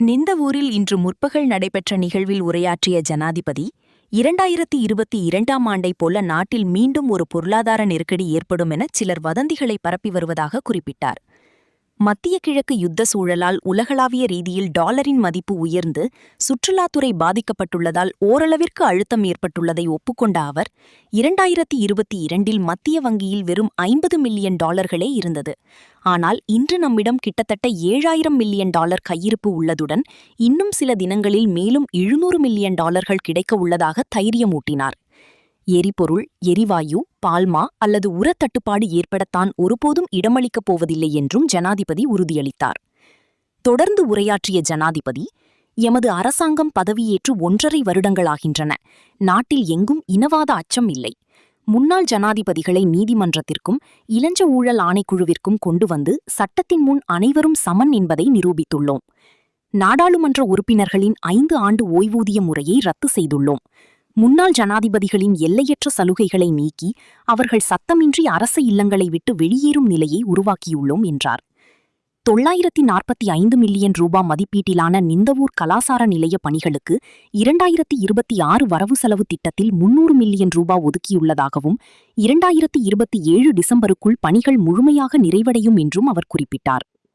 நிந்தவூரில் இன்று முற்பகல் நடைபெற்ற நிகழ்வில் உரையாற்றிய ஜனாதிபதி 2022ஆம் ஆண்டைப் போல நாட்டில் மீண்டும் ஒரு பொருளாதார நெருக்கடி ஏற்படும் என சிலர் வதந்திகளை பரப்பி வருவதாக குறிப்பிட்டார். மத்திய கிழக்கு யுத்த சூழலால் உலகளாவிய ரீதியில் டாலரின் மதிப்பு உயர்ந்து சுற்றுலாத்துறை பாதிக்கப்பட்டுள்ளதால் ஓரளவிற்கு அழுத்தம் ஏற்பட்டுள்ளதை ஒப்புக்கொண்ட அவர் 2022இல் மத்திய வங்கியில் வெறும் $50 மில்லியன் இருந்தது. ஆனால் இன்று நம்மிடம் கிட்டத்தட்ட $7,000 மில்லியன் கையிருப்பு உள்ளதுடன் இன்னும் சில தினங்களில் மேலும் $700 மில்லியன் கிடைக்க உள்ளதாக தைரியமூட்டினார். எரிபொருள், எரிவாயு, பால்மா அல்லது உரத்தட்டுப்பாடு ஏற்படத்தான் ஒருபோதும் இடமளிக்கப் போவதில்லை என்றும் ஜனாதிபதி உறுதியளித்தார். தொடர்ந்து உரையாற்றிய ஜனாதிபதி, எமது அரசாங்கம் பதவியேற்று 1.5 வருடங்களாகின்றன. நாட்டில் எங்கும் இனவாத அச்சம் இல்லை. முன்னாள் ஜனாதிபதிகளை நீதிமன்றத்திற்கும் இளஞ்ச ஊழல் ஆணைக்குழுவிற்கும் கொண்டு வந்து சட்டத்தின் முன் அனைவரும் சமன் என்பதை நிரூபித்துள்ளோம். நாடாளுமன்ற உறுப்பினர்களின் 5 ஆண்டு ஓய்வூதிய முறையை ரத்து செய்துள்ளோம். முன்னாள் ஜனாதிபதிகளின் எல்லையற்ற சலுகைகளை நீக்கி அவர்கள் சத்தமின்றி அரச இல்லங்களை விட்டு வெளியேறும் நிலையை உருவாக்கியுள்ளோம் என்றார். $945 மில்லியன் மதிப்பீட்டிலான நிந்தவூர் கலாசார நிலைய பணிகளுக்கு 2026 வரவு செலவு திட்டத்தில் $300 மில்லியன் ஒதுக்கியுள்ளதாகவும் 2027 டிசம்பருக்குள் பணிகள் முழுமையாக நிறைவடையும் என்றும் அவர் குறிப்பிட்டார்.